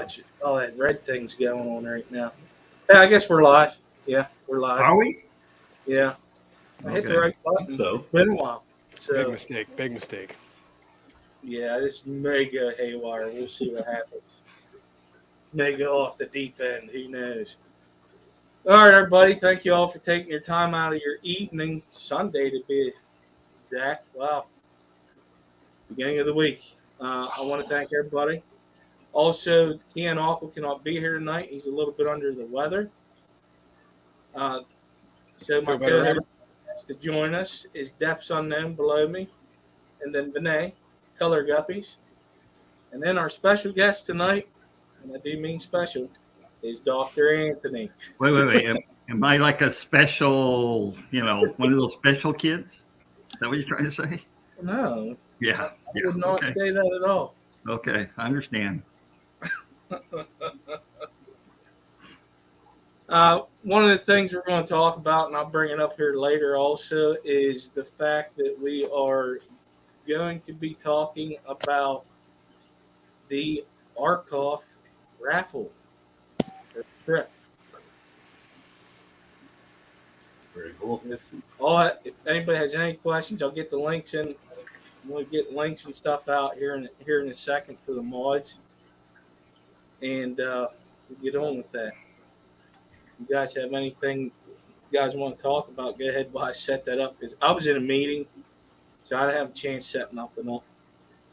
much all that red thing's going on right now. Yeah, I guess we're live. Yeah, we're live. Are we? Yeah. I hit the right button. So. It's been a while. Big So, mistake. Big mistake. yeah, this may go haywire. We'll see what happens. May go off the deep end. Who knows? All right, everybody. Thank you all for taking your time out of your evening, Sunday to be exact. Wow. Beginning of the week. I want to thank everybody. Also, TN Awful cannot be here tonight. He's a little bit under the weather. So my co-host to join us is Depths Unknown below me, and then Vinay, Color Guppies. And then our special guest tonight, and I do mean special, is Dr. Anthony. Wait. Am I like a special, one of those special kids? Is that what you're trying to say? No. Yeah. I would not say that at all. Okay, I understand. One of the things we're going to talk about, and I'll bring it up here later also, is the fact that we are going to be talking about the ARCOF raffle trip. Very cool. If anybody has any questions, I'll get the links in. We'll get links and stuff out here in a second for the mods, and we'll get on with that. If you guys have anything you guys want to talk about, go ahead while I set that up, because I was in a meeting, so I didn't have a chance setting up and all.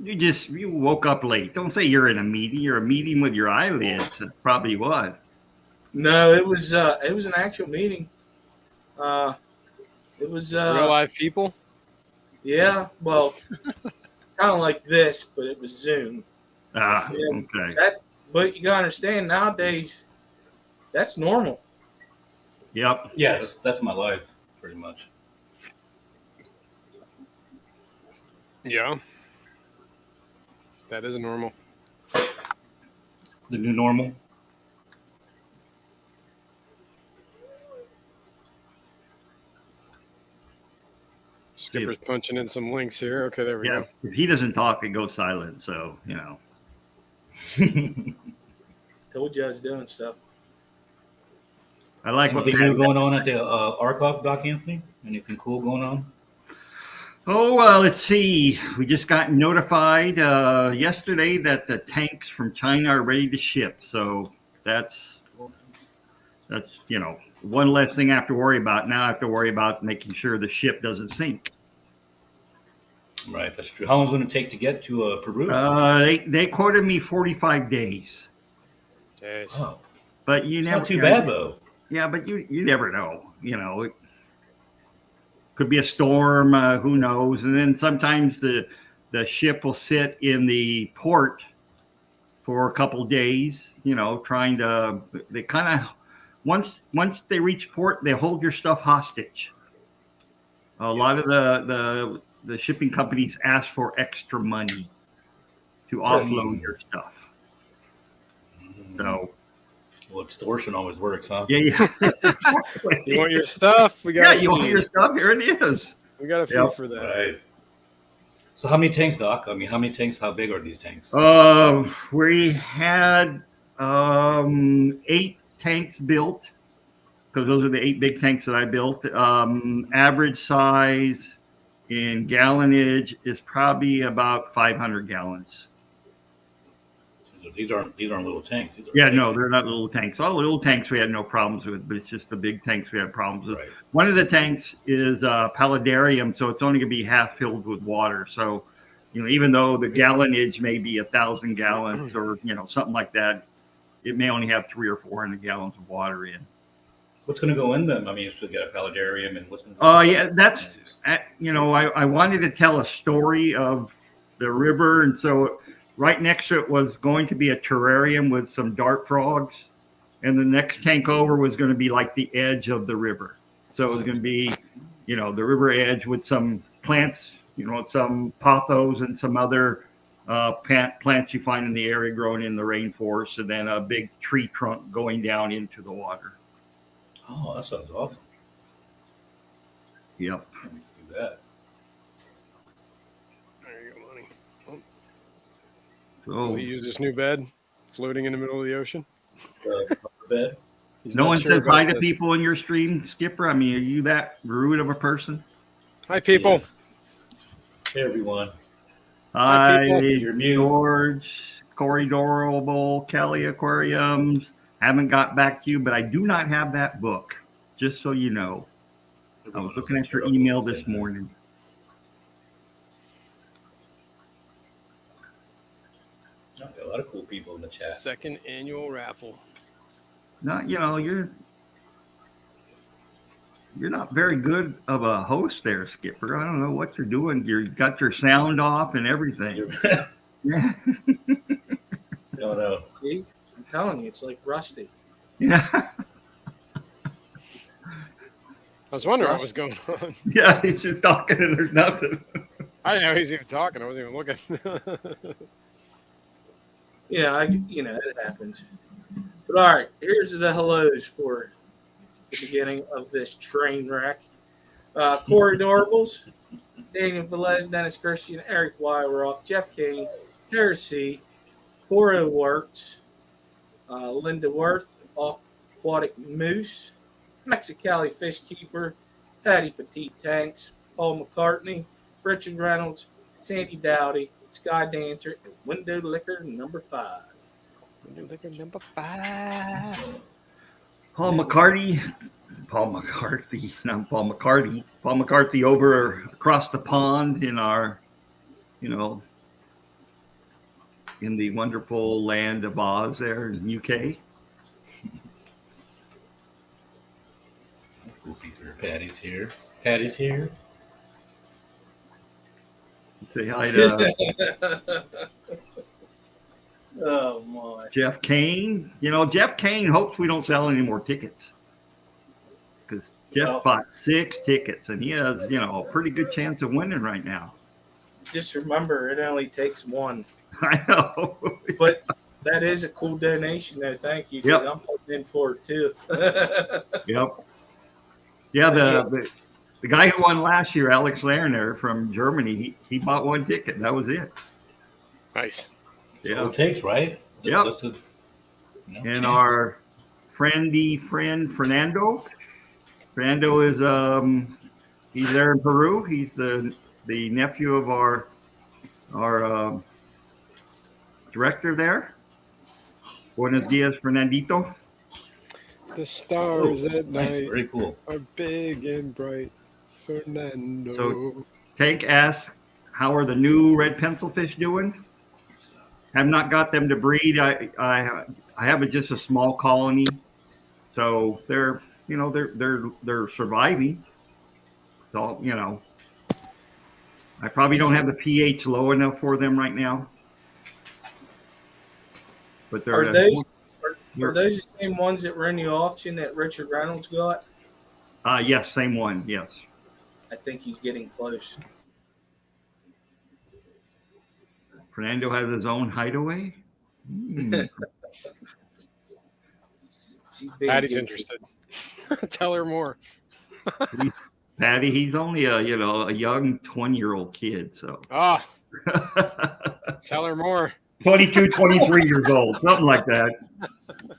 You woke up late. Don't say you're in a meeting. You're a meeting with your eyelids. That's probably what. No, it was an actual meeting. It was real live people. Yeah, well, kind of like this, but it was Zoom. Okay. But you gotta understand, nowadays, that's normal. Yep. Yeah, that's my life, pretty much. Yeah. That is normal. The new normal. Skipper's punching in some links here. Okay, there we go. If he doesn't talk, it goes silent. So, Told you I was doing stuff. I like anything new going on at the ARCOF, Doc Anthony? Anything cool going on? Oh, well, let's see. We just got notified yesterday that the tanks from China are ready to ship. So that's one less thing I have to worry about. Now I have to worry about making sure the ship doesn't sink. Right, that's true. How long is it going to take to get to Peru? They quoted me 45 days. Jeez. Oh, but not too bad though. Yeah, but you never know. It could be a storm. Who knows? And then sometimes the ship will sit in the port for a couple days. Trying to. They kind of once they reach port, they hold your stuff hostage. A lot of the shipping companies ask for extra money to offload your stuff. So. Well, extortion always works, huh? Yeah. You want your stuff? We got. Yeah, you want your stuff? Here it is. We got a few for that. Right. So, how many tanks, Doc? How many tanks? How big are these tanks? We had 8 tanks built, because those are the 8 big tanks that I built. Average size in gallonage is probably about 500 gallons. So these aren't little tanks. No, they're not little tanks. All the little tanks we had no problems with, but it's just the big tanks we had problems with. Right. One of the tanks is paludarium, so it's only going to be half filled with water. So, even though the gallonage may be 1,000 gallons or something like that, it may only have 300 or 400 gallons of water in. What's going to go in them? If we got a paludarium, and what's going to go yeah, that's, I wanted to tell a story of the river. And so right next to it was going to be a terrarium with some dart frogs. And the next tank over was going to be like the edge of the river. So it was going to be, the river edge with some plants, some pothos and some other plants you find in the area growing in the rainforest. And then a big tree trunk going down into the water. Oh, that sounds awesome. Yep. Let me see that. There you go, money. So we use this new bed. floating in the middle of the ocean. Bed. He's No not one sure says about hi to this. people in your stream, Skipper? I mean, are you that rude of a person? Hi, people. Yes. Hey, everyone. Hi, people. You're mute. George, Corey Dorable, Kelly Aquariums. Haven't got back to you, but I do not have that book, just so you know. I was looking at your email this morning. Oh, a lot of cool people in the chat. Second annual raffle. Not, you're not very good of a host there, Skipper. I don't know what you're doing. You got your sound off and everything. Yeah. No, no. See, I'm telling you, it's like Rusty. Yeah. I was wondering what was going on. Yeah, he's just talking and there's nothing. I didn't know he's even talking. I wasn't even looking. Yeah, it happens. But all right, here's the hellos for the beginning of this train wreck. Corey Norbles, Daniel Velez, Dennis Christian, Eric Wyrock, Jeff Kane, Tara C, Coro Works, Linda Worth, Aquatic Moose, Mexicali Fish Keeper, Patty Petite Tanks, Paul McCartney, Richard Reynolds, Sandy Dowdy, Sky Dancer, and Window Liquor number 5. Window Liquor number 5. Paul McCarthy, not Paul McCarthy. Paul McCarthy over across the pond in our, in the wonderful land of Oz there in UK. Patty's here. Patty's here. Say hi to Oh, my. Jeff Kane. Jeff Kane hopes we don't sell any more tickets because Jeff bought 6 tickets and he has, a pretty good chance of winning right now. Just remember, it only takes one. I know. But that is a cool donation, though. Thank you. Because I'm putting in for it, too. Yep. Yeah, the guy who won last year, Alex Lerner from Germany, he bought 1 ticket. That was it. Nice. That's all it takes, right? Yep. And our friend Fernando. Fernando is he's there in Peru. He's the nephew of our director there. Buenos dias, Fernandito. The stars at night very cool. are big and bright. Fernando. So Tank asks, how are the new red pencilfish doing? Have not got them to breed. I have just a small colony, so they're surviving. So I probably don't have the pH low enough for them right now. But Are those the same ones that were in the auction that Richard Reynolds got? Yes, same one. Yes. I think he's getting close. Fernando has his own hideaway. Patty's interested. Tell her more. Patty, he's only a young 20-year-old kid. So. Tell her more. 22, 23 years old, something like that.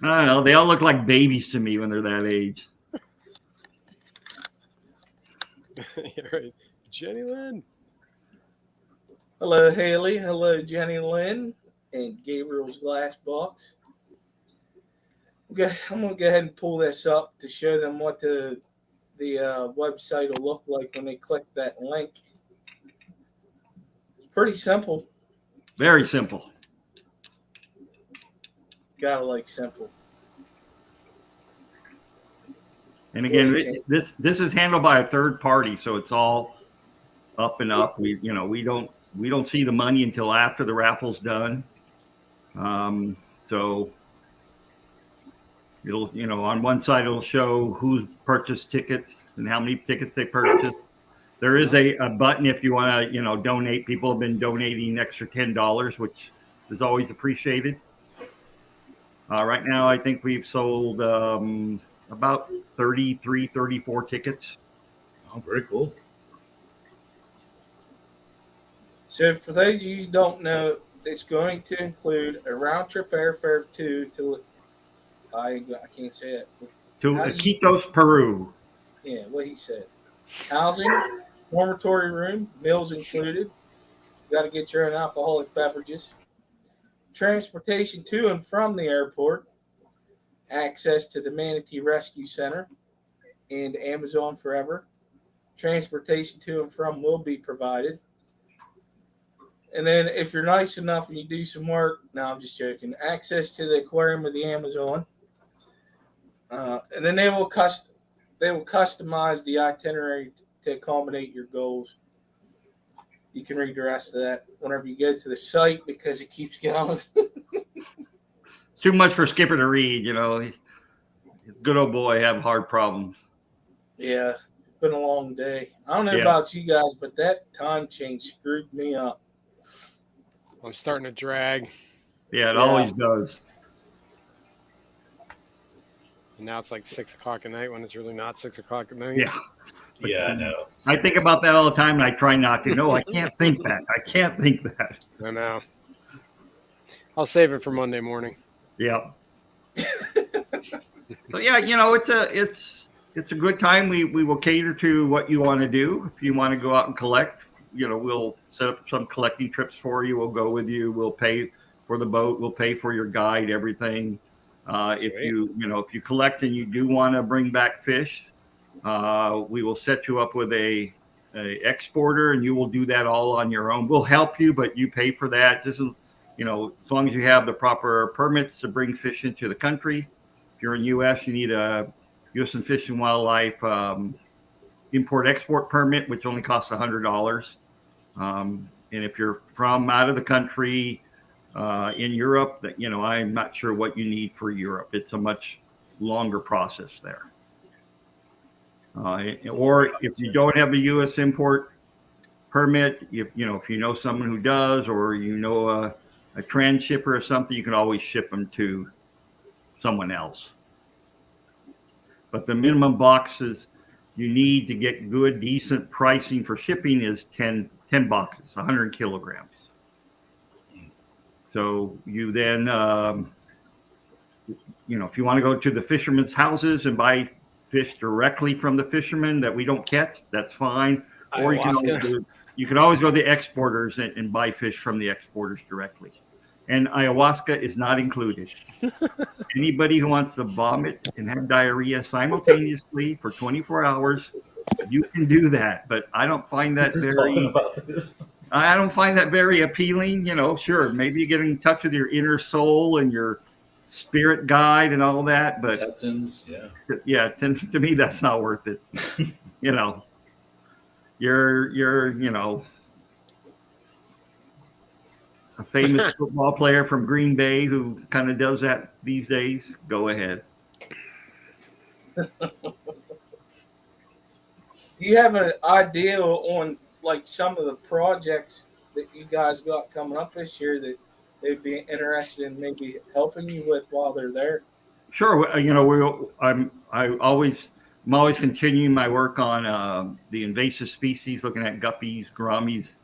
I don't know. They all look like babies to me when they're that age. Yeah, right. Jenny Lynn. Hello, Haley. Hello, Jenny Lynn and Gabriel's Glass Box. I'm going to go ahead and pull this up to show them what the website will look like when they click that link. It's pretty simple. Very simple. Gotta like simple. And again, this is handled by a third party, so it's all up and up. We don't see the money until after the raffle's done. So it'll on one side it'll show who's purchased tickets and how many tickets they purchased. There is a button if you want to donate. People have been donating an extra $10, which is always appreciated. Right now, I think we've sold about 33, 34 tickets. Oh, very cool. So for those of you who don't know It's going to include a round trip airfare to I can't say it. To How do you? Iquitos, Peru. Yeah, what he said. Housing, dormitory room, meals included. You got to get your own alcoholic beverages. Transportation to and from the airport. Access to the Manatee Rescue Center and Amazon Forever. Transportation to and from will be provided. And then, if you're nice enough and you do some work, no, I'm just joking. Access to the aquarium of the Amazon, and then they will customize the itinerary to accommodate your goals. You can read the rest of that whenever you go to the site because it keeps going. It's too much for Skipper to read. Good old boy have hard problems. Yeah, it's been a long day. I don't know Yeah. about you guys, but that time change screwed me up. I'm starting to drag, Yeah, it Yeah. always does. and now it's like 6 o'clock at night when it's really not 6 o'clock at night. Yeah. Yeah, I know. I think about that all the time, and I try not to. No, I can't think that. I can't think that. I know. I'll save it for Monday morning. Yeah. So yeah, it's a good time. We will cater to what you want to do. If you want to go out and collect, we'll set up some collecting trips for you. We'll go with you. We'll pay for the boat. We'll pay for your guide, everything. If you collect and you do want to bring back fish, we will set you up with a exporter, and you will do that all on your own. We'll help you, but you pay for that. This is, as long as you have the proper permits to bring fish into the country. If you're in U.S., you need a U.S. and Fish and Wildlife import-export permit, which only costs $100. And if you're from out of the country in Europe, I'm not sure what you need for Europe. It's a much longer process there. Or if you don't have a U.S. import permit, if you know someone who does, or a transshipper or something, you can always ship them to someone else. But the minimum boxes you need to get good, decent pricing for shipping is 10 boxes, 100 kilograms. So you then, if you want to go to the fishermen's houses and buy fish directly from the fishermen that we don't catch, that's fine. Or you can always go to the exporters and buy fish from the exporters directly. And ayahuasca is not included. Anybody who wants to vomit and have diarrhea simultaneously for 24 hours, you can do that. But I don't find that I don't find that very appealing. Sure, maybe you get in touch with your inner soul and your spirit guide and all that, but yeah, to me that's not worth it. You're a famous football player from Green Bay who kind of does that these days. Go ahead. Do you have an idea on like some of the projects that you guys got coming up this year that they'd be interested in maybe helping you with while they're there? Sure. I'm always continuing my work on the invasive species, looking at guppies, gouramis,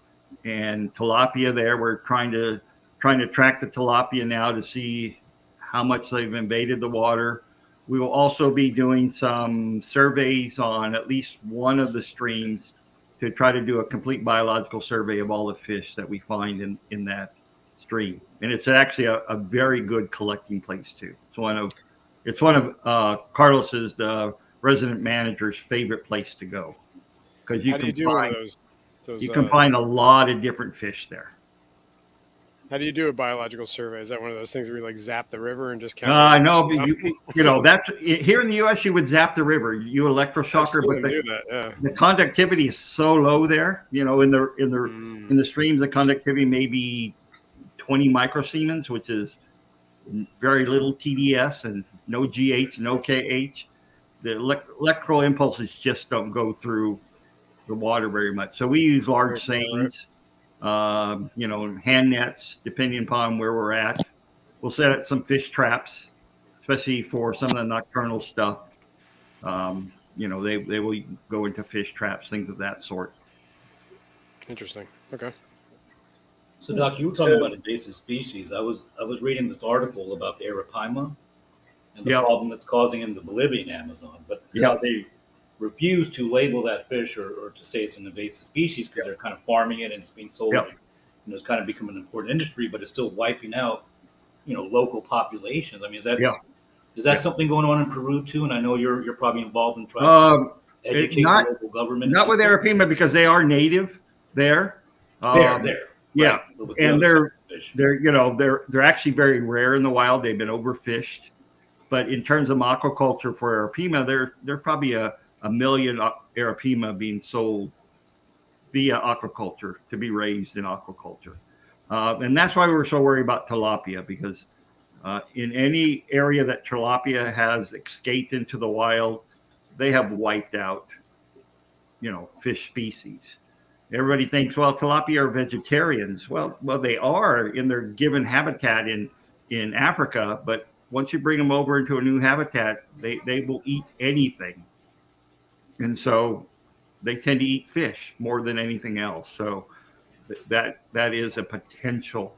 and tilapia. There, we're trying to track the tilapia now to see how much they've invaded the water. We will also be doing some surveys on at least one of the streams to try to do a complete biological survey of all the fish that we find in that stream. And it's actually a very good collecting place too. It's one of Carlos's, the resident manager's, favorite place to go, because you can find a lot of different fish there. How do you do a biological survey? Is that one of those things where you like zap the river and just count? No, but that's here in the U.S. You would zap the river, you electroshocker, but the conductivity is so low there. In the streams, the conductivity may be 20 microsiemens, which is very little TDS and no GH, no KH. The electrical impulses just don't go through the water very much. So we use large seines, hand nets, depending upon where we're at. We'll set up some fish traps, especially for some of the nocturnal stuff. They will go into fish traps, things of that sort. Interesting. Okay. So, Doc, you were talking about invasive species. I was reading this article about the arapaima and the Yep. problem it's causing in the Bolivian Amazon, but Yep. they refuse to label that fish or to say it's an invasive species because they're kind of farming it and it's being sold. Yep. And it's kind of become an important industry, but it's still wiping out, local populations. I mean, Yeah. is that something going on in Peru too? And I know you're probably involved in trying to educate Not the local government. not with Arapima because they are native there. There. Yeah, Right. But with the and other types of fish. they're actually very rare in the wild. They've been overfished, but in terms of aquaculture for Arapima, there probably a million Arapima being sold via aquaculture to be raised in aquaculture, and that's why we're so worried about tilapia because in any area that tilapia has escaped into the wild, they have wiped out, fish species. Everybody thinks, well, tilapia are vegetarians. Well, they are in their given habitat in Africa, but once you bring them over into a new habitat, they will eat anything, and so they tend to eat fish more than anything else. So that is a potential,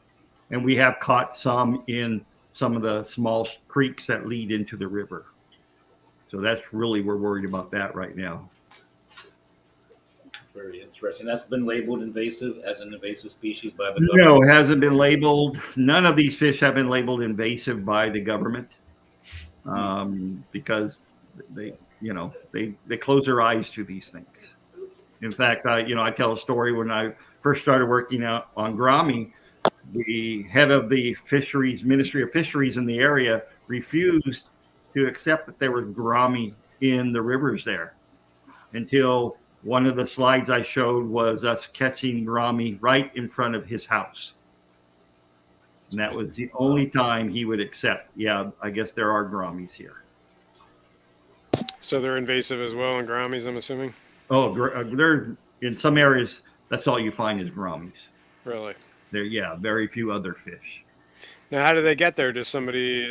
and we have caught some in some of the small creeks that lead into the river. So that's really we're worried about that right now. Very interesting. That's been labeled invasive as an invasive species by the government. No, it hasn't been labeled. None of these fish have been labeled invasive by the government because they close their eyes to these things. In fact, I tell a story when I first started working out on Grami. The head of the Ministry of Fisheries in the area refused to accept that there was Grami in the rivers there until one of the slides I showed was us catching Grami right in front of his house. And that was the only time he would accept, yeah, I guess there are Gramis here. So they're invasive as well in Gramis, I'm assuming? Oh, they're in some areas, that's all you find is Gramis. Really? Very few other fish. Now, how do they get there? Does somebody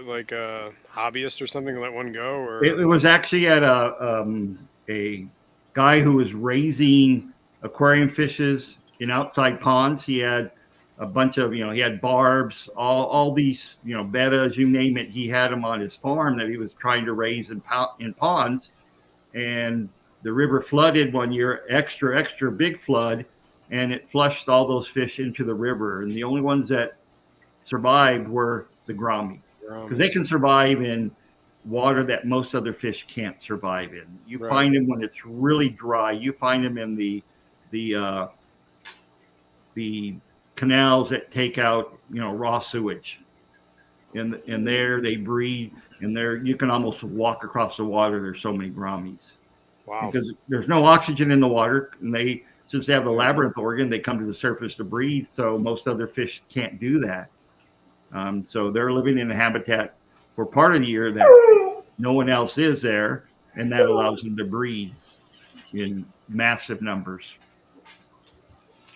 like a hobbyist or something let one go? Or It was actually at a guy who was raising aquarium fishes in outside ponds. He had a bunch of, he had barbs, all these, bettas, you name it. He had them on his farm that he was trying to raise in ponds. And the river flooded one year, extra big flood, and it flushed all those fish into the river. And the only ones that survived were the Grami, because they can survive in water that most other fish can't survive in. You find them when it's really dry. You find them in the canals that take out, raw sewage. And there they breathe, and there you can almost walk across the water. There's so many Gramis. Wow. Because there's no oxygen in the water, and since they have the labyrinth organ, they come to the surface to breathe. So most other fish can't do that. So they're living in a habitat for part of the year that no one else is there, and that allows them to breed in massive numbers.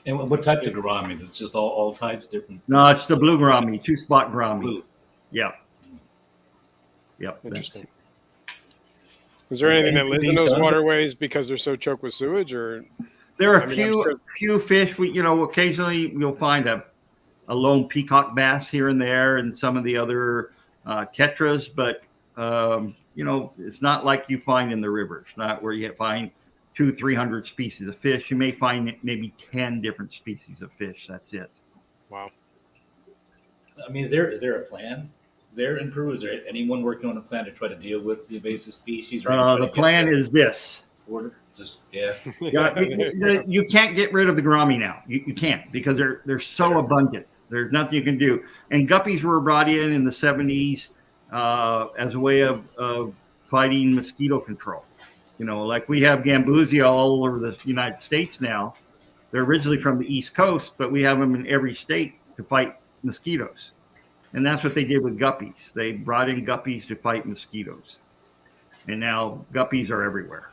And what types of Gramis? It's just all types different. No, it's the blue Grami, 2-spot Grami. Blue. Yep. Interesting. Is there anything that lives in those waterways because they're so choked with sewage, or there are few fish? Occasionally you'll find a lone peacock bass here and there, and some of the other tetras, but it's not like you find in the rivers. Not where you find 200-300 species of fish. You may find maybe 10 different species of fish. That's it. Wow. I mean, is there a plan there in Peru? Is there anyone working on a plan to try to deal with the invasive species? Or the plan is this. You can't get rid of the Grami now. You can't, because they're so abundant. There's nothing you can do. And guppies were brought in the 70s as a way of fighting mosquito control. Like we have gambusia all over the United States now. They're originally from the East Coast, but we have them in every state to fight mosquitoes. And that's what they did with guppies. They brought in guppies to fight mosquitoes. And now guppies are everywhere.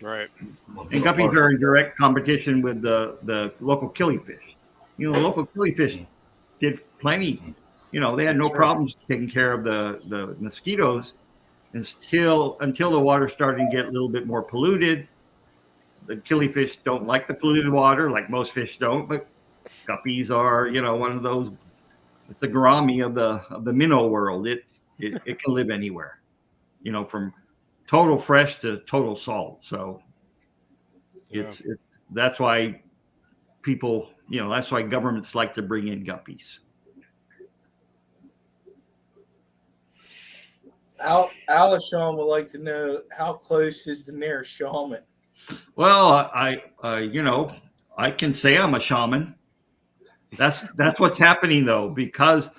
Right. And guppies are in direct competition with the local killifish. Local killifish did plenty. They had no problems taking care of the mosquitoes until the water started to get a little bit more polluted. The killifish don't like the polluted water, like most fish don't, but Guppies are, one of those. It's a gourami of the minnow world. It can live anywhere, from total fresh to total salt. So Yeah. it's that's why people, that's why governments like to bring in guppies. Alishon would like to know how close is the nearest shaman. Well, I can say I'm a shaman. That's what's happening though, because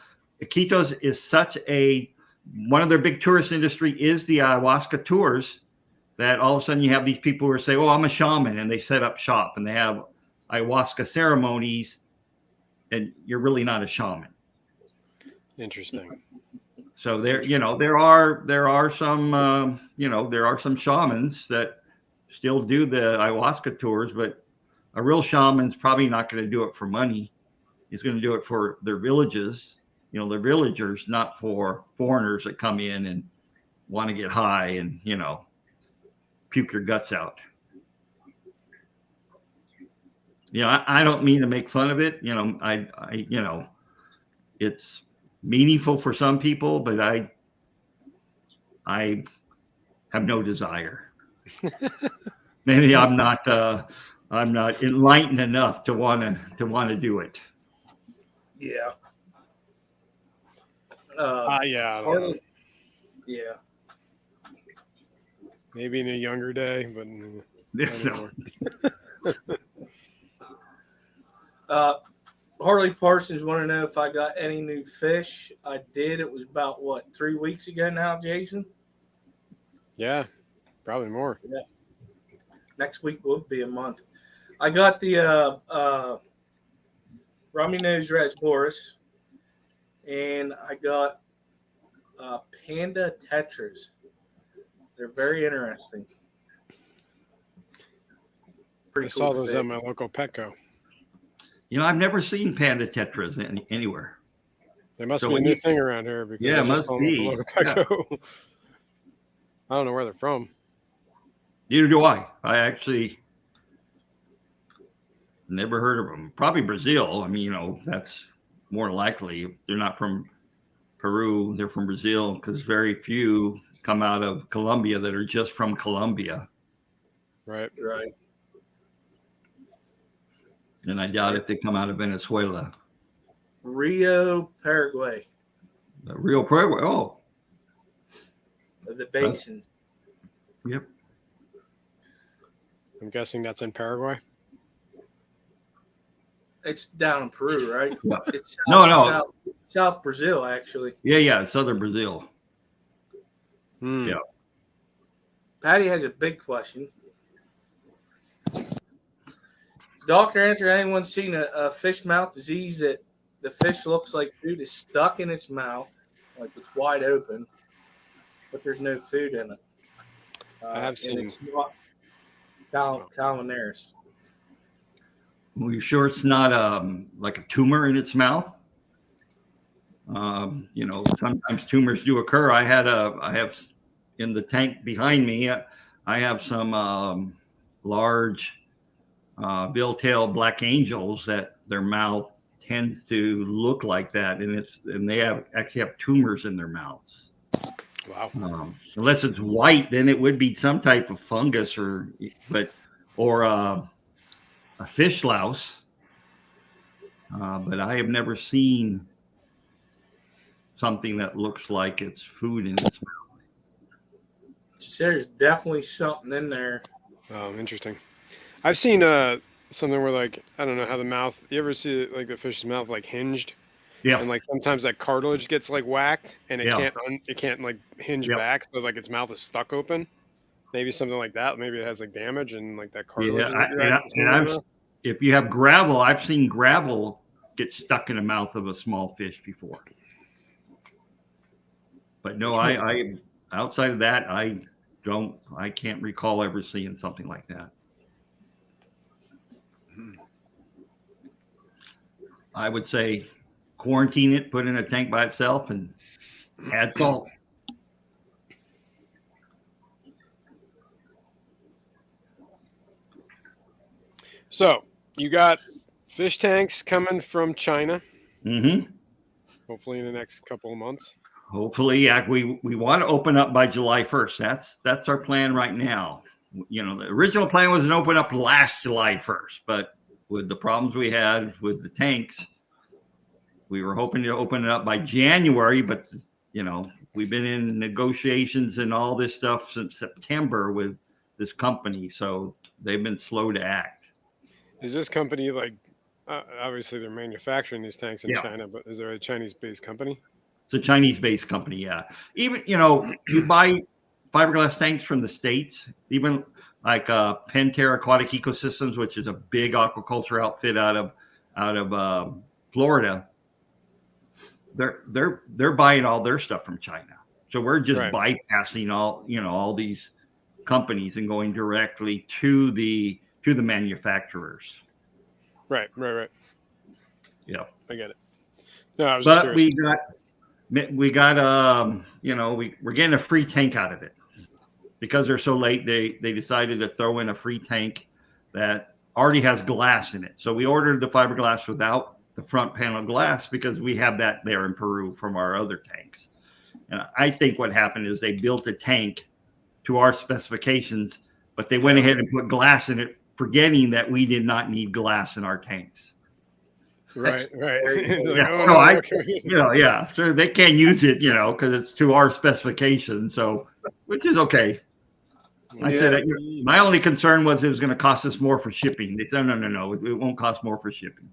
Iquitos is such one of their big tourist industry is the ayahuasca tours, that all of a sudden you have these people who say, "Oh, I'm a shaman," and they set up shop and they have ayahuasca ceremonies, and you're really not a shaman. Interesting. So there are some shamans that still do the ayahuasca tours, but a real shaman's probably not going to do it for money. He's going to do it for their villages, their villagers, not for foreigners that come in and want to get high and, puke your guts out. I don't mean to make fun of it. It's meaningful for some people, but I have no desire. Maybe I'm not enlightened enough to want to do it. Yeah. Yeah. I don't know. Yeah. Maybe in a younger day, but not anymore. Harley Parsons want to know if I got any new fish. I did. It was about 3 weeks ago now, Jason. Yeah, probably more. Yeah. Next week will be a month. I got the Rummy Nose Rasboris, and I got Panda Tetras. They're very interesting. I saw those at my local Petco. I've never seen Panda Tetras anywhere. There must be a new thing around here. Because yeah, it must be. Local Petco. Yeah. I don't know where they're from. Neither do I. I actually never heard of them. Probably Brazil. I mean, that's more likely. They're not from Peru. They're from Brazil, because very few come out of Colombia that are just from Colombia. Right. And I doubt if they come out of Venezuela. Rio, Paraguay. Rio, Paraguay. Oh. The basins. Yep. I'm guessing that's in Paraguay. It's down in Peru, right? Yeah. It's South Brazil, actually. Yeah, southern Brazil. Yeah. Patty has a big question. Has Dr. Andrew anyone seen a fish mouth disease that the fish looks like food is stuck in its mouth, like it's wide open, but there's no food in it? I have seen. And it's not Calmaneris. Well, you sure it's not like a tumor in its mouth? Sometimes tumors do occur. I have in the tank behind me, I have some large bill-tail black angels that their mouth tends to look like that, and they actually have tumors in their mouths. Wow. Unless it's white, then it would be some type of fungus or a fish louse. But I have never seen something that looks like it's food in its mouth. There's definitely something in there. Oh, interesting. I've seen something where, like, I don't know how the mouth. You ever see like the fish's mouth like hinged? Yeah. And like sometimes that cartilage gets like whacked and it Yeah. can't like hinge back, so like its mouth is stuck open. Maybe something like that. Maybe it has like damage and like that cartilage. If you have gravel, I've seen gravel get stuck in the mouth of a small fish before. But no, I outside of that, I can't recall ever seeing something like that. I would say quarantine it, put it in a tank by itself, and add salt. So you got Fish tanks coming from China, Mm-hmm. hopefully in the next couple of months. Hopefully, yeah, we want to open up by July 1st. That's our plan right now. You know, the original plan was to open up last July 1st, but with the problems we had with the tanks, we were hoping to open it up by January, but you know, we've been in negotiations and all this stuff since September with this company, so they've been slow to act. Is this company like, obviously they're manufacturing these tanks in Yeah. China, but is there a Chinese-based company? It's a Chinese-based company, yeah. Even, you know, you buy fiberglass tanks from the States, even like Pentair Aquatic Ecosystems, which is a big aquaculture outfit out of Florida. They're buying all their stuff from China. So we're just Right. bypassing all these companies and going directly to the manufacturers. Right. Yeah. I get it. No, I was just But curious. we're getting a free tank out of it. Because they're so late, they decided to throw in a free tank that already has glass in it. So we ordered the fiberglass without the front panel glass because we have that there in Peru from our other tanks. And I think what happened is they built a tank to our specifications, but they went ahead and put glass in it, forgetting that we did not need glass in our tanks. Right. very Like, Yeah, oh, so no, I, okay. so they can't use it, because it's to our specifications. So, which is okay. I said, my only concern was it was going to cost us more for shipping. They said, no, it won't cost more for shipping.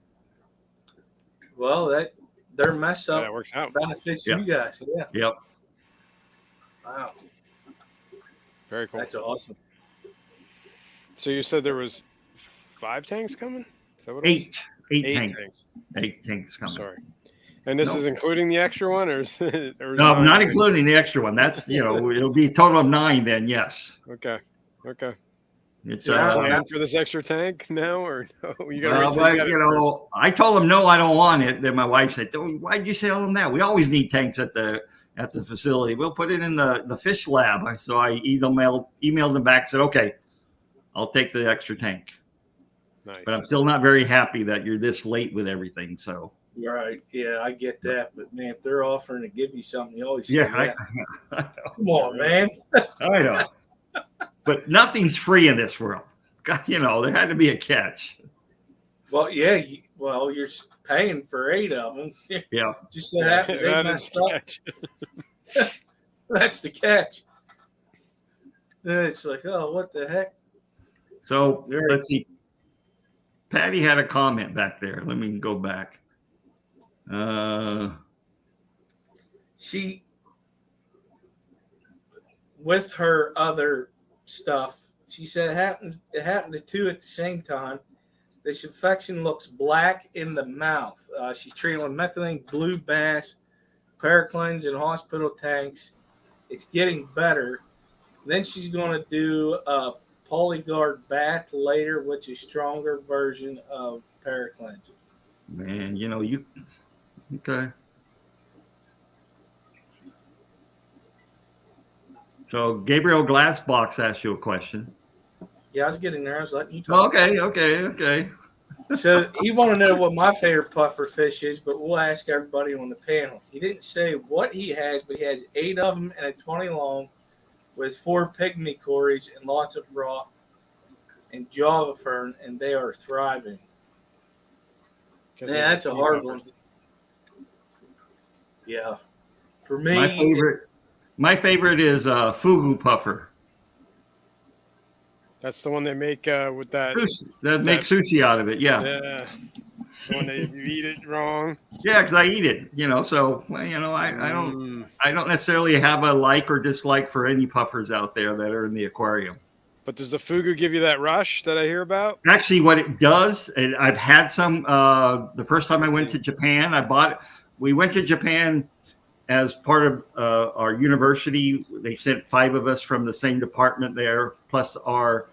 Well, their mess up That works out. benefits Yeah. you guys. Yeah. Yep. Wow. Very cool. That's awesome. So you said there was 5 tanks coming? Is that what it was? Eight 8 tanks. 8 tanks coming. Sorry. And this No. is including the extra one, or is No, 9? not including the extra one. That's, it'll be a total of 9 then, yes. Okay. It's, Yeah, Plan for this extra tank now, or no? You gotta wait till you get it first. I told them, no, I don't want it. Then my wife said, why'd you tell them that? We always need tanks at the facility. We'll put it in the fish lab. So I emailed them back, said, okay, I'll take the extra tank. Nice. But I'm still not very happy that you're this late with everything. So Right. Yeah, I get that. But man, if they're offering to give you something, you always say yeah, yes. Come on, man. I know. But nothing's free in this world. God, there had to be a catch. Well, yeah. You're paying for 8 of them. Yeah. Just so happens they That is messed up. catch. That's the catch. And it's like, oh, what the heck? So Very let's see. Patty had a comment back there. Let me go back. She, with her other stuff, she said it happened to 2 at the same time. This infection looks black in the mouth. She's treating with methylene blue bass, paraclins, and hospital tanks. It's getting better. Then she's going to do a Polyguard bath later, which is stronger version of paraclins. Man, okay. So Gabriel Glassbox asked you a question. Yeah, I was getting there. I was letting you talk. Okay. So he wanted to know what my favorite puffer fish is, but we'll ask everybody on the panel. He didn't say what he has, but he has 8 of them and a 20 long with 4 pygmy cories and lots of rock and java fern, and they are thriving. Yeah, that's a hard one. Yeah. For me, my favorite is fugu puffer. That's the one they make with that. That makes sushi out of it. Yeah. Yeah. The one that you eat it wrong. Yeah, because I eat it. So I don't necessarily have a like or dislike for any puffers out there that are in the aquarium. But does the fugu give you that rush that I hear about? Actually, what it does, and I've had some. The first time I went to Japan, we went to Japan as part of our university. They sent 5 of us from the same department there, plus our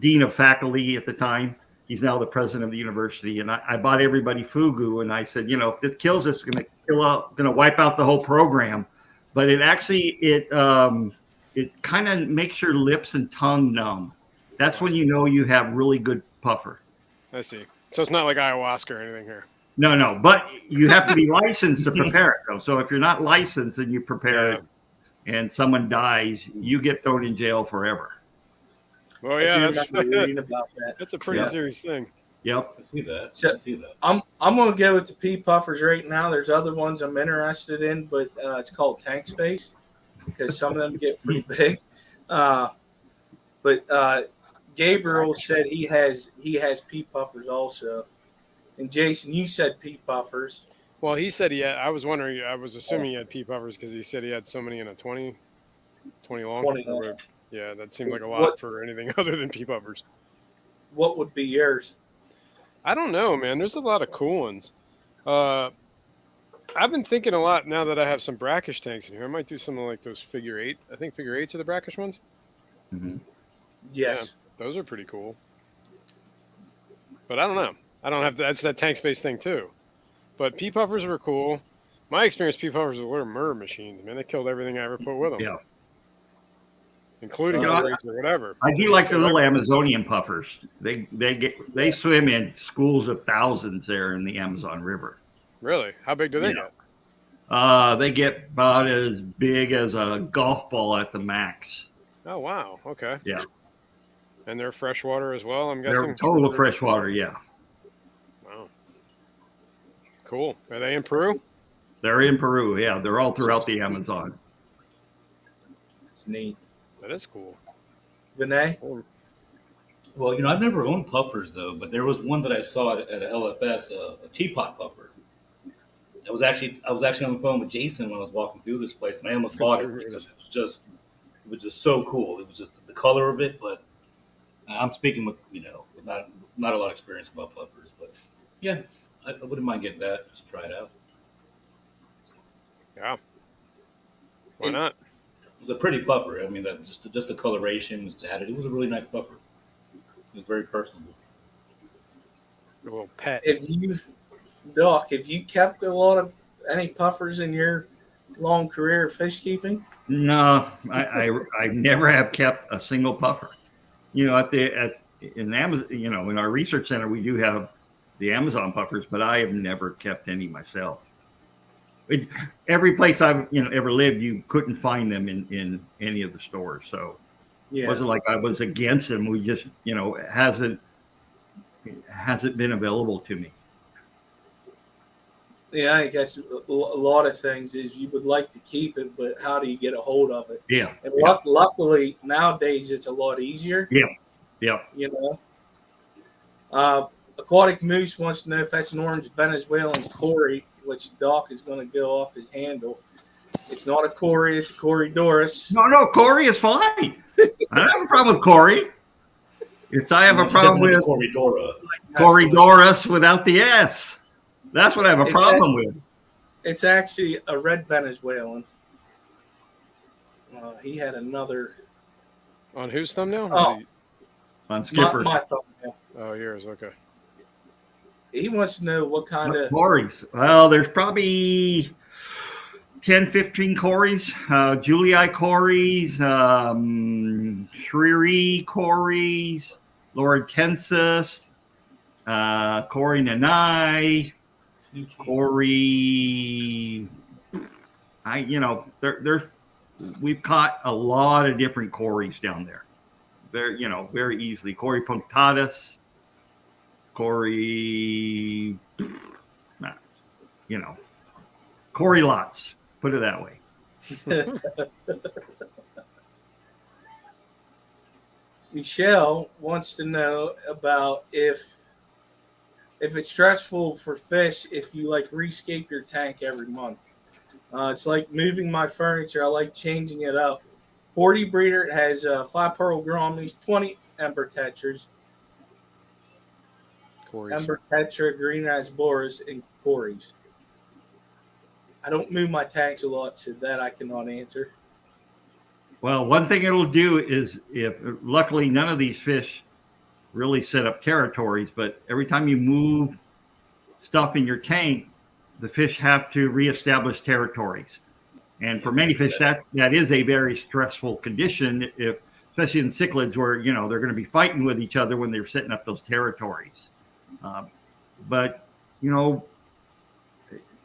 dean of faculty at the time. He's now the president of the university, and I bought everybody fugu, and I said, if it kills us, it's going to wipe out the whole program. But it actually it kind of makes your lips and tongue numb. That's when you know you have really good puffer. I see. So it's not like ayahuasca or anything here. No, but you have to be licensed to prepare it though. So if you're not licensed and you prepare Yeah. it and someone dies, you get thrown in jail forever. Well, I yeah, do that's remember reading about that. that's a pretty Yeah. serious thing. Yep. I see that. So- I see that. I'm gonna go with the pea puffers right now. There's other ones I'm interested in, but it's called tank space because some of them get pretty big. But Gabriel said he has pea puffers also, and Jason, you said pea puffers. Well, he said he had. I was wondering. I was assuming he had pea puffers because he said he had so many in a 20 long. 20 Or long. would- Yeah, that seemed like a lot What- for anything other than pea puffers. What would be yours? I don't know, man. There's a lot of cool ones. I've been thinking a lot now that I have some brackish tanks in here. I might do something like those figure 8. I think figure 8s are the brackish ones. Mm-hmm. Yes. Those are pretty cool. But I don't know. I don't have that's that tank space thing too. But pea puffers were cool. My experience, pea puffers were murder machines, man. They killed everything I ever put with them. Yeah. Including You know, birds or whatever. I do like the little Amazonian puffers. They swim in schools of thousands there in the Amazon River. Really? How big do they Yeah. get? They get about as big as a golf ball at the max. Oh wow. Okay. Yeah. And they're freshwater as well, I'm They're guessing. total freshwater, yeah. Wow. Cool. Are they in Peru? They're in Peru, yeah. They're all throughout the Amazon. It's neat. That is cool. Vinay? Well, I've never owned puffers though, but there was one that I saw at a LFS, a teapot puffer. I was actually on the phone with Jason when I was walking through this place, and I almost bought it because it was just so cool. It was just the color of it, but I'm speaking with with not a lot of experience about puffers, but yeah, I wouldn't mind getting that. Just try it out. Yeah. Why not? It was a pretty puffer. I mean, that just the coloration, just had it. It was a really nice puffer. It was very personable. A little pet. Doc, have you kept any puffers in your long career of fish keeping? No, I never have kept a single puffer. In Amazon, in our research center, we do have the Amazon puffers, but I have never kept any myself. Every place I've ever lived, you couldn't find them in any of the stores. So it wasn't like I was against them. We just it hasn't been available to me. Yeah, I guess a lot of things is you would like to keep it, but how do you get a hold of it? Yeah. And luckily nowadays it's a lot easier. Yeah. Aquatic Moose wants to know if that's an orange Venezuelan Cory, which Doc is going to go off his handle. It's not a Cory, it's a Corydoras. No, Cory is fine. I don't have a problem with Cory. I have a problem with Corydoras without the S. That's what I have a problem with. It's actually a red Venezuelan. He had another. On whose thumbnail? Oh. On Skipper. My thumbnail. Oh, yours. Okay. He wants to know what kind of Corys. Well, there's probably 10, 15 Corys. Julii Corys, Shriri Corys, Loricensis, Cory Nanai, Cory. We've caught a lot of different Corys down there. Very, very easily. Cory punctatus, Cory, Cory lots. Put it that way. Michelle wants to know about if it's stressful for fish if you rescape your tank every month. It's like moving my furniture. I like changing it up. 40 breeder has 5 pearl grommies, 20 ember tetras, Corey's. ember tetra, green eyes boras, and Corys. I don't move my tanks a lot, so that I cannot answer. Well, one thing it'll do is luckily none of these fish really set up territories, but every time you move stuff in your tank, the fish have to reestablish territories. And for many fish, that is a very stressful condition if especially in cichlids where, they're going to be fighting with each other when they're setting up those territories. But,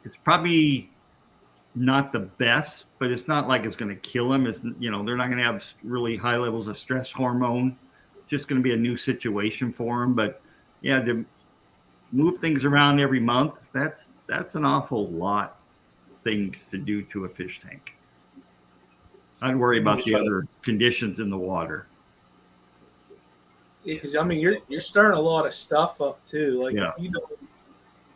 it's probably not the best, but it's not like it's going to kill them. It's, they're not going to have really high levels of stress hormone. It's just going to be a new situation for them. But yeah, to move things around every month, that's an awful lot of things to do to a fish tank. I'd worry about the other conditions in the water. Because I mean, you're stirring a lot of stuff up too. Like Yeah.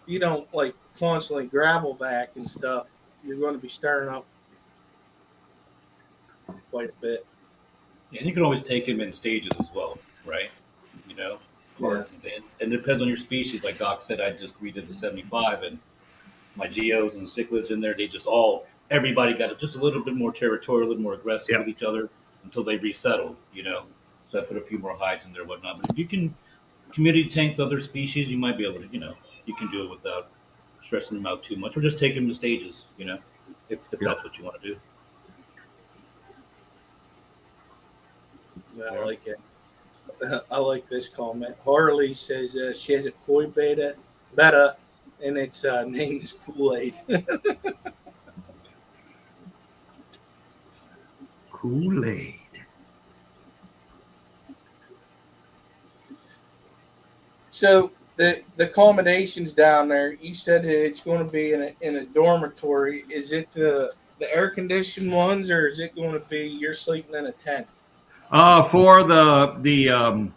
you don't like constantly gravel back and stuff. You're going to be stirring up quite a bit. Yeah, and you can always take them in stages as well, right? Parts and things. And it depends on your species. Like Doc said, I just redid the 75, and my geos and cichlids in there, everybody got just a little bit more territorial, a little more aggressive with each other until they resettled, So I put a few more hides in there and whatnot. But if you can community tanks other species, you might be able to, you can do it without stressing them out too much, or just take them in stages, if that's what you want to do. Yeah, I like it. I like this comment. Harley says she has a koi beta, and its name is Kool-Aid. Kool-Aid. So the accommodations down there, you said that it's going to be in a dormitory. Is it the air conditioned ones, or is it going to be you're sleeping in a tent? For the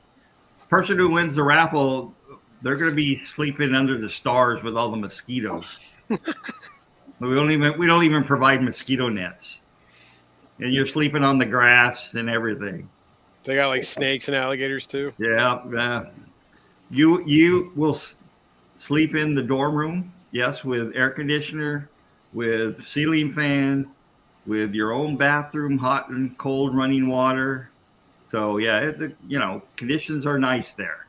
person who wins the raffle, they're going to be sleeping under the stars with all the mosquitoes. we don't even provide mosquito nets, and you're sleeping on the grass and everything. They got like snakes and alligators too. Yeah. You will sleep in the dorm room, yes, with air conditioner, with ceiling fan, with your own bathroom, hot and cold running water. So yeah, conditions are nice there.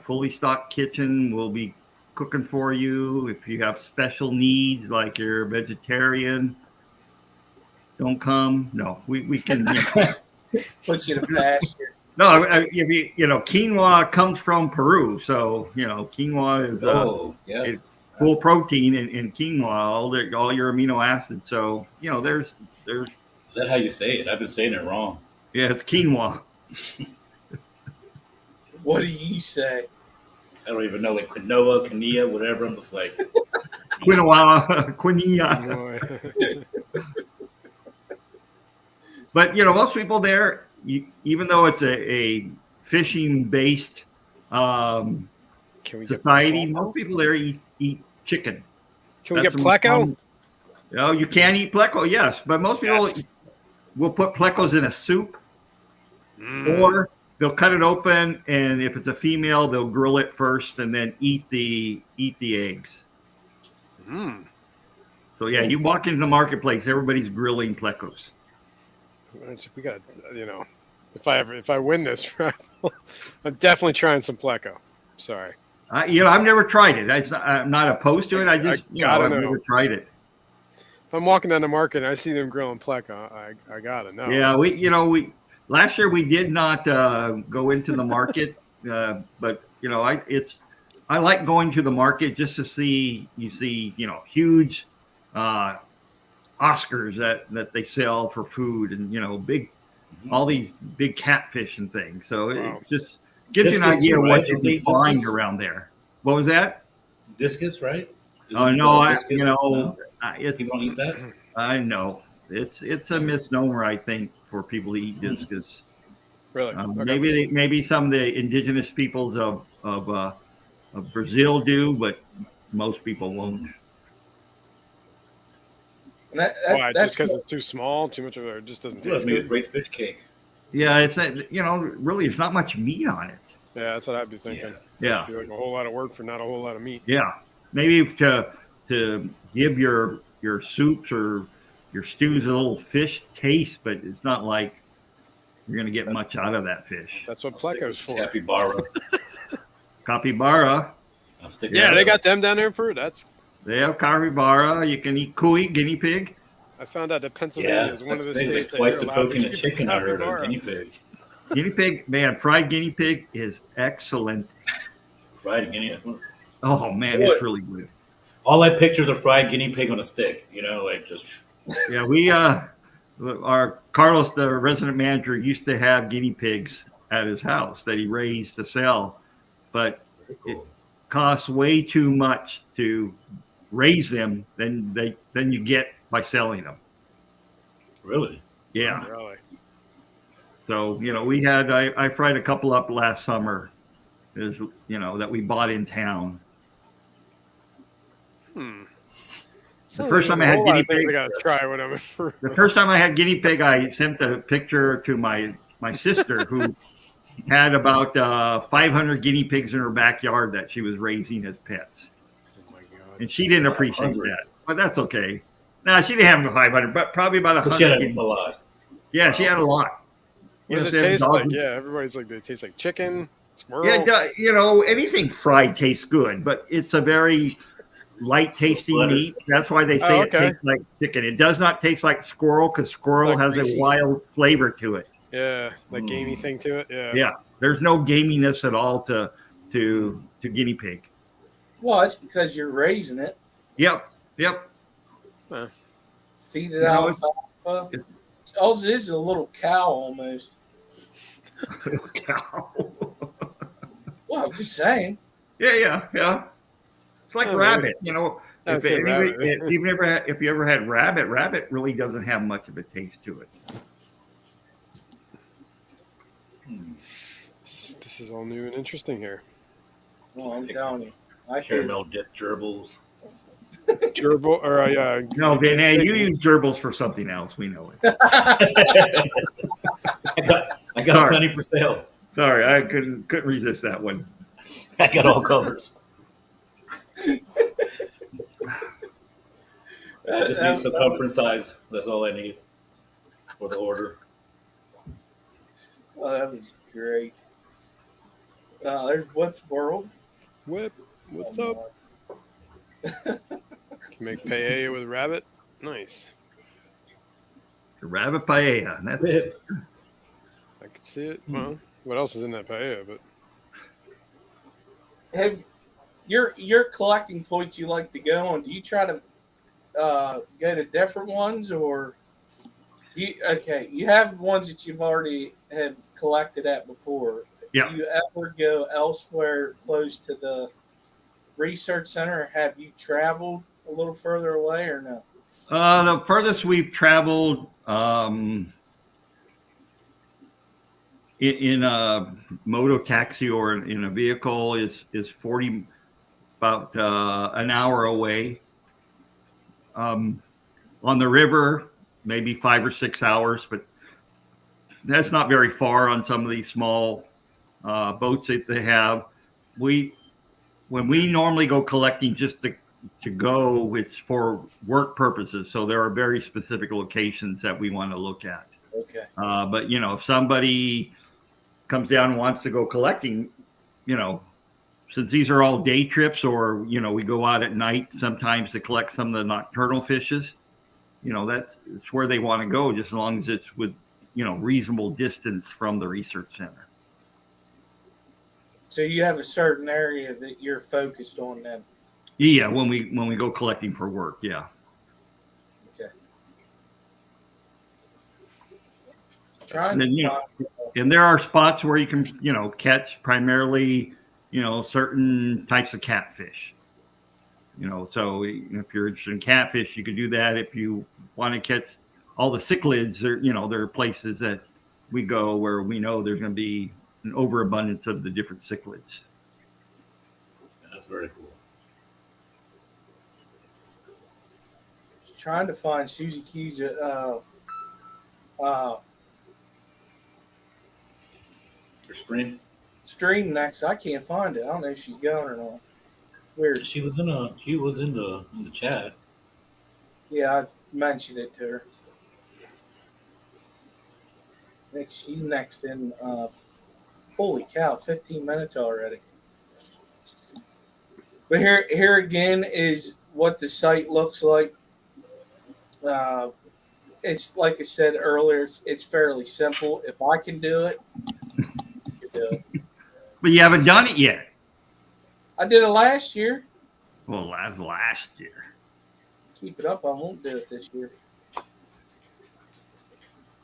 Fully stocked kitchen will be cooking for you. If you have special needs, like you're a vegetarian, don't come. No, we can. Put you to pasture. No, quinoa comes from Peru, so quinoa is full protein in quinoa, all your amino acids. So there's. Is that how you say it? I've been saying it wrong. Yeah, it's quinoa. What do you say? I don't even know, like quinoa, quinoa, whatever. I'm just like quinoa. But most people there, even though it's a fishing-based society, most people there eat chicken. Can we get pleco? Oh, you can eat pleco, yes, but most people will put plecos in a soup, or they'll cut it open, and if it's a female, they'll grill it first and then eat the eggs. So yeah, you walk into the marketplace, everybody's grilling plecos. We got, if I win this, I'm definitely trying some pleco. Sorry. I've never tried it. I'm not opposed to it. I've never tried it. If I'm walking down the market and I see them grilling pleco, I gotta know. Yeah, we last year we did not go into the market, but I like going to the market just to see huge Oscars that they sell for food, and all these big catfish and things. So it just gives you an idea of what you can find around there. What was that? Discus, right? Oh no, you don't eat that. I know it's a misnomer, I think, for people to eat discus. Really? Maybe some of the indigenous peoples of Brazil do, but most people won't. Why? Just because it's too small, too much of it just doesn't taste good. Great fish cake. Yeah, it's really, there's not much meat on it. Yeah, that's what I'd be thinking. Yeah. It'd be like a whole lot of work for not a whole lot of meat. Yeah, maybe to give your soups or your stews a little fish taste, but it's not like you're going to get much out of that fish. That's what pleco's for. Capybara. Capybara. Yeah, they got them down there in Peru. They have capybara. You can eat cuy, guinea pig. I found out that Pennsylvania is one of the big. states Like twice that the you're allowed protein to of keep chicken. I heard of capybara. guinea pig. Guinea pig, man, fried guinea pig is excellent. Fried guinea. Oh man, Boy. it's really good. All I picture is a fried guinea pig on a stick. You know, like just. Yeah, our Carlos, the resident manager, used to have guinea pigs at his house that he raised to sell, but Very it cool. costs way too much to raise them than you get by selling them. Really? Yeah. Really? So I fried a couple up last summer, that we bought in town. Sounds first like time there's I a had whole lot guinea of things pig- I gotta try when I'm in Peru. The first time I had guinea pig, I sent a picture to my sister who had about 500 guinea pigs in her backyard that she was raising as pets, Oh my god. and she didn't appreciate 500. that. But that's okay. No, she didn't have 500, but probably about But she 100. had guinea a lot. Yeah, she had a lot. What does she it had taste dogs like? and- Yeah, everybody's like, they taste like chicken, squirrel. Yeah, anything fried tastes good, but it's a very light tasting Butter. meat. That's why they say Oh, it okay. tastes like chicken. It does not taste like squirrel because squirrel not has greasy. a wild flavor to it. Yeah, that gamey thing to it. Yeah. Yeah, there's no gaminess at all to guinea pig. Well, it's because you're raising it. Yep. Feed it alfalfa. It's All it is a little cow almost. cow. Well, I'm just saying. Yeah. It's like Oh, rabbit. I'd say rabbit. If you ever had rabbit really doesn't have much of a taste to it. This is all new and interesting here. Well, I'm telling you. I hear Caramel dip gerbils. Gerbil, or No, Dan, you use gerbils for something else. We know it. I got Sorry. plenty for sale. Sorry, I couldn't resist that one. I got all colors. I just need circumference size. That's all I need for the order. Oh, that was great. There's Whip's World. Whip, what's up? Can make paella with rabbit. Nice. The rabbit paella. That's Whip. I could see it. Well, what else is in that paella? But Have your collecting points you like to go on? Do you try to go to different ones, or you have ones that you've already have collected at before? Yeah. Do you ever go elsewhere close to the research center? Or have you traveled a little further away or no? the furthest we've traveled in a moto taxi or in a vehicle is about an hour away. On the river, maybe 5 or 6 hours, but that's not very far on some of these small boats that they have. When we normally go collecting just to go, it's for work purposes. So there are very specific locations that we want to look at. Okay. But if somebody comes down and wants to go collecting, since these are all day trips, or we go out at night sometimes to collect some of the nocturnal fishes, it's where they want to go, just as long as it's with reasonable distance from the research center. So you have a certain area that you're focused on then. Yeah, when we go collecting for work, yeah. Okay. And then, and there are spots where you can catch primarily certain types of catfish. So if you're interested in catfish, you could do that. If you want to catch all the cichlids, there are places that we go where we know there's going to be an overabundance of the different cichlids. That's very cool. Trying to find Susie Q's Your stream. stream next. I can't find it. I don't know if she's gone or not. Weird. She was in the chat. Yeah, I mentioned it to her. She's next in. Holy cow! 15 minutes already. But here again is what the site looks like. it's like I said earlier, it's fairly simple. If I can do it, you can do it. But you haven't done it yet. I did it last year. Well, that's last year. Keep it up. I won't do it this year.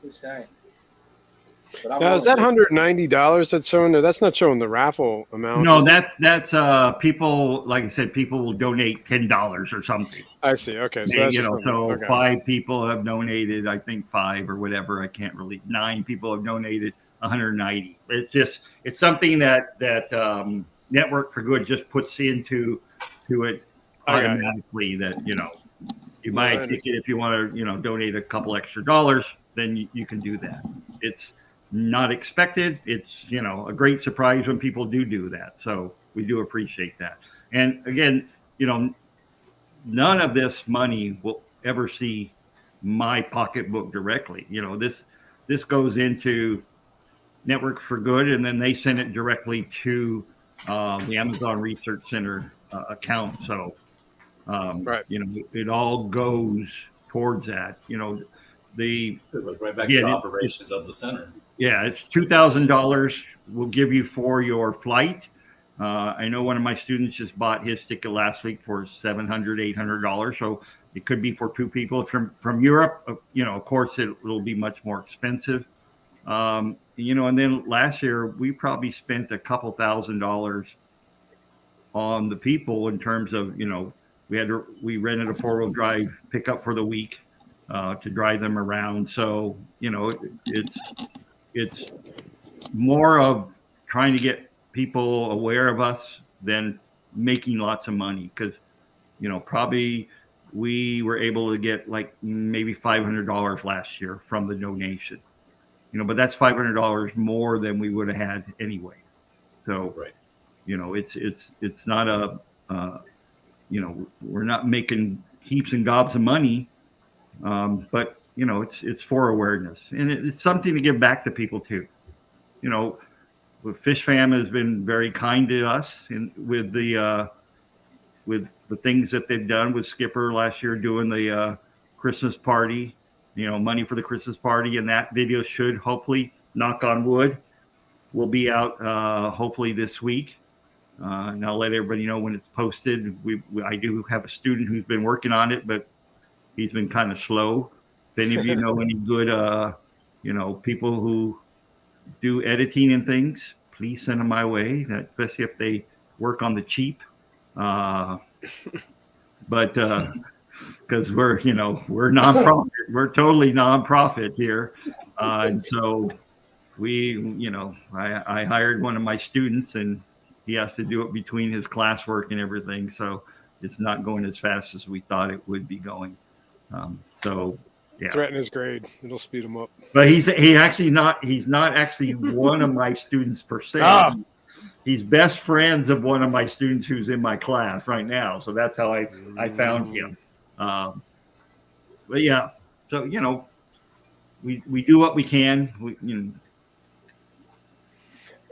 Just saying. But I'm Now, is gonna that do it. $190 that's showing there? That's not showing the raffle amount. No, is it? that's people. Like I said, people will donate $10 or something. I see. Okay, so that's You just know, so okay. 5 people have donated. I think 5 or whatever. I can't really. 9 people have donated 190. It's something that Network for Good just puts into it I got you. automatically. That you I buy a understand. ticket if you want to donate a couple extra dollars, then you can do that. It's not expected. It's a great surprise when people do that. So we do appreciate that. And again, none of this money will ever see my pocketbook directly. This goes into Network for Good, and then they send it directly to the Amazon Research Center account. So Right. it all goes towards that. The It goes right back Yeah, to the it- operations of the center. Yeah, it's $2,000 we'll give you for your flight. I know one of my students just bought his ticket last week for $700, $800. So it could be for 2 people from Europe. Of course, it'll be much more expensive. And then last year we probably spent a couple $1,000s on the people in terms of we rented a 4-wheel drive pickup for the week to drive them around. So it's more of trying to get people aware of us than making lots of money, because probably we were able to get like maybe $500 last year from the donation, but that's $500 more than we would have had anyway. So Right. it's not we're not making heaps and gobs of money, but it's for awareness, and it's something to give back to people too. Fish Fam has been very kind to us with the things that they've done with Skipper last year, doing the Christmas party, money for the Christmas party, and that video should hopefully, knock on wood, will be out hopefully this week. And I'll let everybody know when it's posted. I do have a student who's been working on it, but he's been kind of slow. If any of you know any good, people who do editing and things, please send them my way, especially if they work on the cheap. But because we're nonprofit, we're totally nonprofit here. And so I hired one of my students, and he has to do it between his classwork and everything. So it's not going as fast as we thought it would be going. Yeah. Threaten his grade. It'll speed him up. But he's not actually one of my students per se. Ah. He's best friends of one of my students who's in my class right now. So that's how I found him. But yeah, so we do what we can.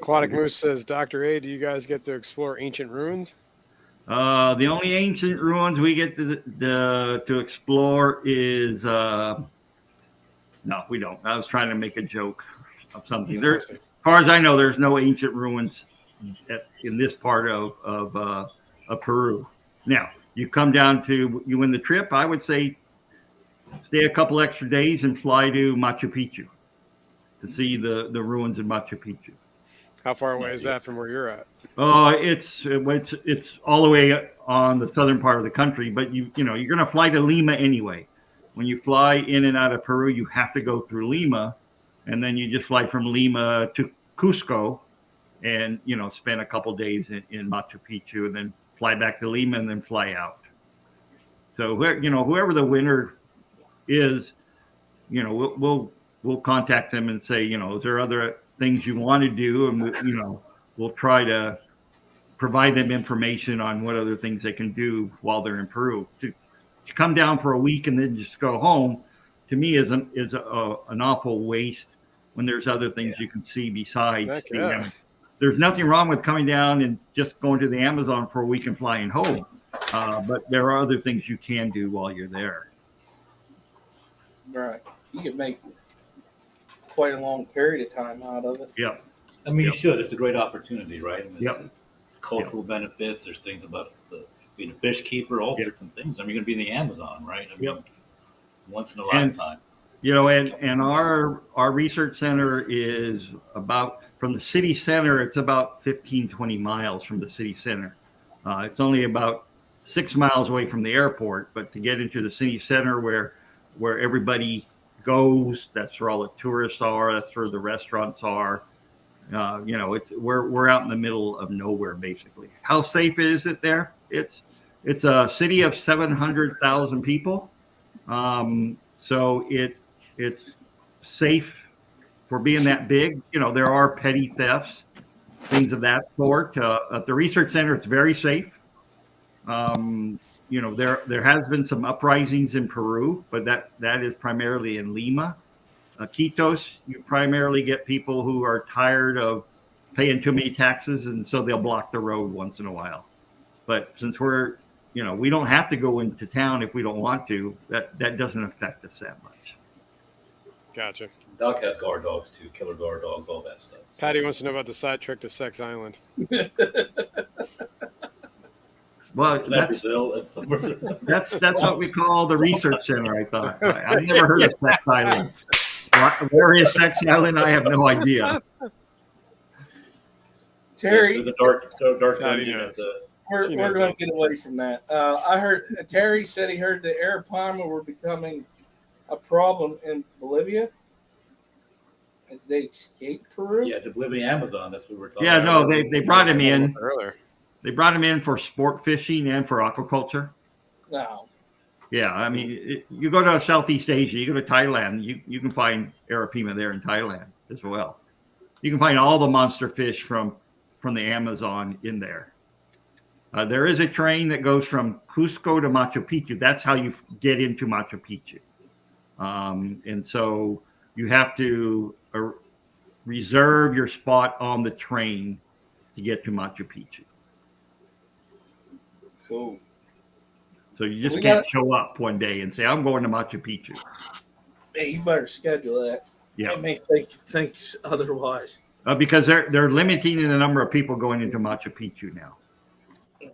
Aquatic Moose says, Dr. A, do you guys get to explore ancient ruins? The only ancient ruins we get to explore is no, we don't. I was trying to make a joke of something. There, as far as I know, there's no ancient ruins in this part of Peru. Now, you come down to, you win the trip, I would say stay a couple extra days and fly to Machu Picchu to see the ruins of Machu Picchu. How far away is that from where you're at? It's all the way on the southern part of the country, but you're going to fly to Lima anyway. When you fly in and out of Peru, you have to go through Lima, and then you just fly from Lima to Cusco, and spend a couple days in Machu Picchu, and then fly back to Lima, and then fly out. So whoever the winner is, we'll contact them and say, is there other things you want to do, and we'll try to provide them information on what other things they can do while they're in Peru. To come down for a week and then just go home, to me is an awful waste when there's other things you can see besides the Amazon. There's nothing wrong with coming down and just going to the Amazon for a week and flying home, but there are other things you can do while you're there. Right. You can make quite a long period of time out of it. Yep. I mean, you Yep. should. It's a great opportunity, right? I mean, Yep. it's cultural benefits. There's things about being a fish keeper, all Yep. different things. I mean, you're going to be in the Amazon, right? I mean, Yep. once in a And lifetime. and our research center is about from the city center. It's about 15, 20 miles from the city center. It's only about 6 miles away from the airport, but to get into the city center where everybody goes, that's where all the tourists are. That's where the restaurants are. We're out in the middle of nowhere, basically. How safe is it there? It's a city of 700,000 people, so it's safe for being that big. There are petty thefts, things of that sort. At the research center, it's very safe. There has been some uprisings in Peru, but that is primarily in Lima. Quitos, you primarily get people who are tired of paying too many taxes, and so they'll block the road once in a while. But since we don't have to go into town if we don't want to, that doesn't affect us that much. Gotcha. Doc has guard dogs too, killer guard dogs, all that stuff. Patty wants to know about the side trek to Sex Island. Well, Isn't that Brazil? that's what we call the research center. I thought I've never heard of Sex Island. Where is Sex Island? I have no idea. Terry, There's a dark Patty dungeon knows. at the. we're She knows going that. to get away from that. I heard Terry said he heard the Arapaima were becoming a problem in Bolivia as they escaped Peru. Yeah, the Bolivian Amazon. That's what we're talking Yeah, about. no, they brought him in. Earlier. They brought him in for sport fishing and for aquaculture. No. Yeah, I mean, you go to Southeast Asia, you go to Thailand, you can find Arapaima there in Thailand as well. You can find all the monster fish from the Amazon in there. There is a train that goes from Cusco to Machu Picchu. That's how you get into Machu Picchu. And so you have to reserve your spot on the train to get to Machu Picchu. Cool. So you just can't show up one day and say, I'm going to Machu Picchu. Hey, you better schedule that. Yeah. It may think otherwise. Because they're limiting the number of people going into Machu Picchu now.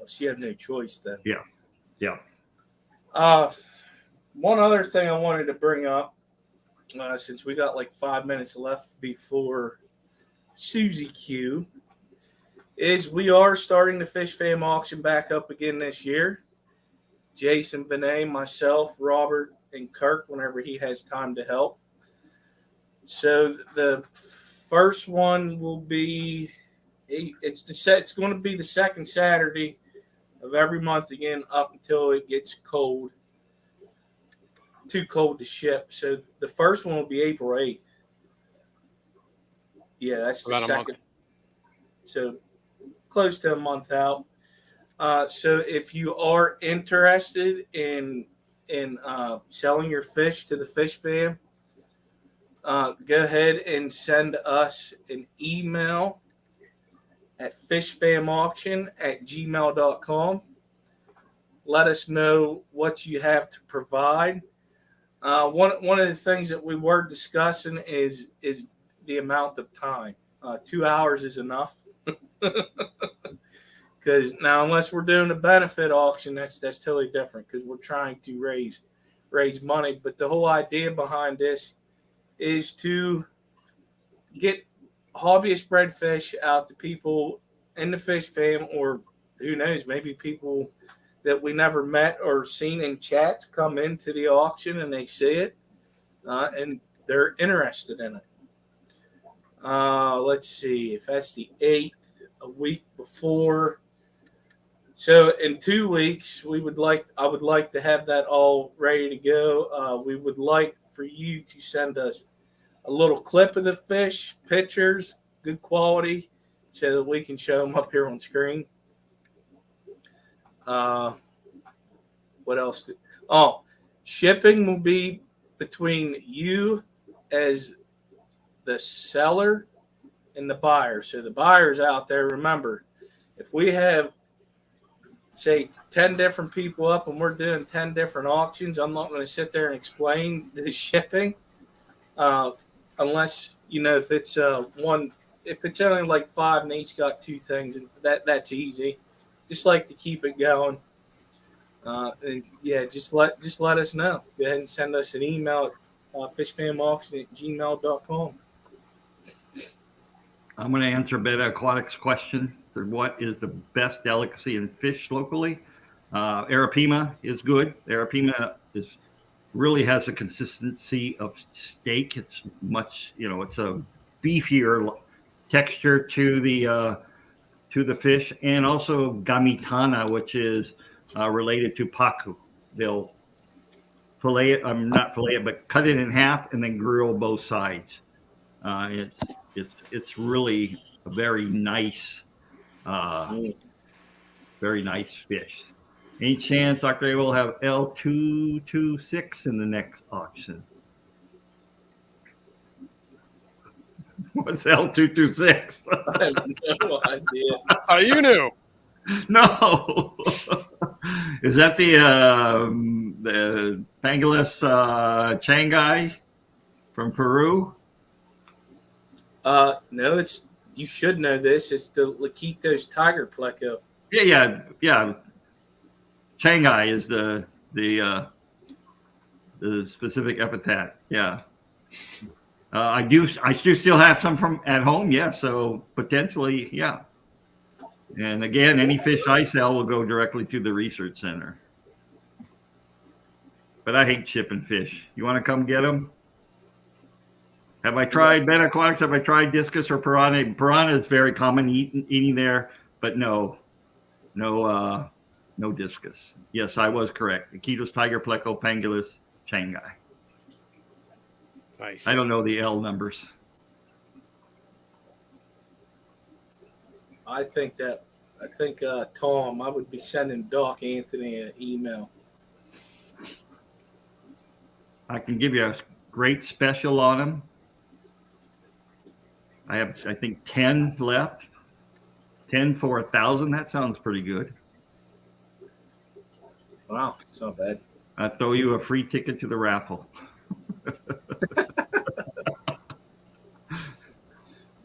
So you have no choice then. Yeah. One other thing I wanted to bring up, since we got like 5 minutes left before Susie Q, is we are starting the Fish Fam auction back up again this year. Jason, Benet, myself, Robert, and Kirk, whenever he has time to help. So the first one will be it's going to be the second Saturday of every month again up until it gets cold. Too cold to ship. So the first one will be April 8th. Yeah, that's the second. So close to a month out. So if you are interested in selling your fish to the Fish Fam, go ahead and send us an email at fishfamauction@gmail.com. Let us know what you have to provide. One of the things that we were discussing is the amount of time. 2 hours is enough. Because now, unless we're doing a benefit auction, that's totally different. Because we're trying to raise money. But the whole idea behind this is to get hobbyist bred fish out to people in the Fish Fam, or who knows, maybe people that we never met or seen in chats come into the auction and they see it and they're interested in it. Let's see if that's the 8th, a week before. So in 2 weeks, I would like to have that all ready to go. We would like for you to send us a little clip of the fish, pictures, good quality, so that we can show them up here on screen. What else? Shipping will be between you as the seller and the buyer. So the buyer's out there. Remember, if we have say 10 different people up and we're doing 10 different auctions, I'm not going to sit there and explain the shipping unless, if it's if it's only like 5 and each got 2 things, that's easy. Just like to keep it going. And yeah, just let us know. Go ahead and send us an email at fishfamauction@gmail.com. I'm going to answer Beta Aquatics' question. What is the best delicacy in fish locally? Arapima is good. Arapima really has a consistency of steak. It's much, it's a beefier texture to the fish, and also gamitana, which is related to pacu. They'll fillet it, not fillet it, but cut it in half and then grill both sides. It's really a very nice fish. Any chance Dr. A will have L226 in the next auction? What's L226? I have no idea. Oh, you knew. No. Is that the Pangolus Changai from Peru? No, you should know this. It's the Laquitos tiger pleco. Yeah. Changai is the specific epithet. Yeah. I do still have some from at home. Yeah. So potentially, yeah. And again, any fish I sell will go directly to the research center. But I hate shipping fish. You want to come get them? Have I tried Beta Aquatics? Have I tried discus or piranha? Piranha is very common eating there, but no discus. Yes, I was correct. Iquitos, tiger, pleco, pangolus, changai. Nice. I don't know the L numbers. I think Tom, I would be sending Doc Anthony an email. I can give you a great special on them. I have, I think, 10 left. 10 for 1,000. That sounds pretty good. Wow, it's not bad. I'll throw you a free ticket to the raffle.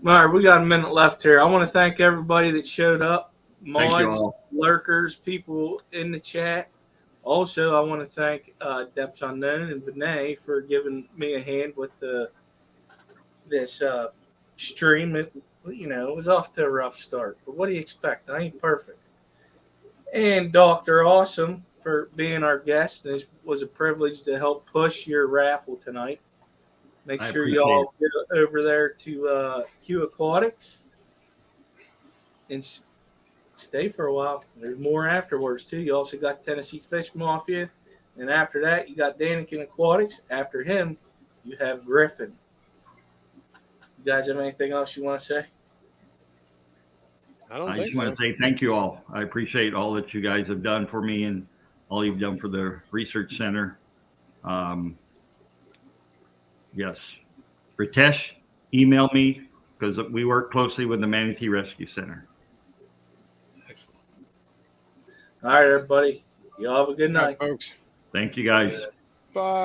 All right, we got a minute left here. I want to thank everybody that showed up. Thank you Mods, all. lurkers, people in the chat. Also, I want to thank Depths Unknown and Vinay for giving me a hand with this stream. It was off to a rough start, but what do you expect? I ain't perfect. And Dr. Awesome for being our guest. It was a privilege to help push your raffle tonight. Make sure y'all get over there to Q Aquatics and stay for a while. There's more afterwards, too. You also got Tennessee Fish Mafia. And after that, you got Danikin Aquatics. After him, you have Griffin. You guys have anything else you want to say? I just want to say thank you all. I appreciate all that you guys have done for me and all you've done for the research center. Yes. Ritesh, email me because we work closely with the Manatee Rescue Center. Excellent. All right, everybody. Y'all have a good night. Folks. Thank you, guys. Bye.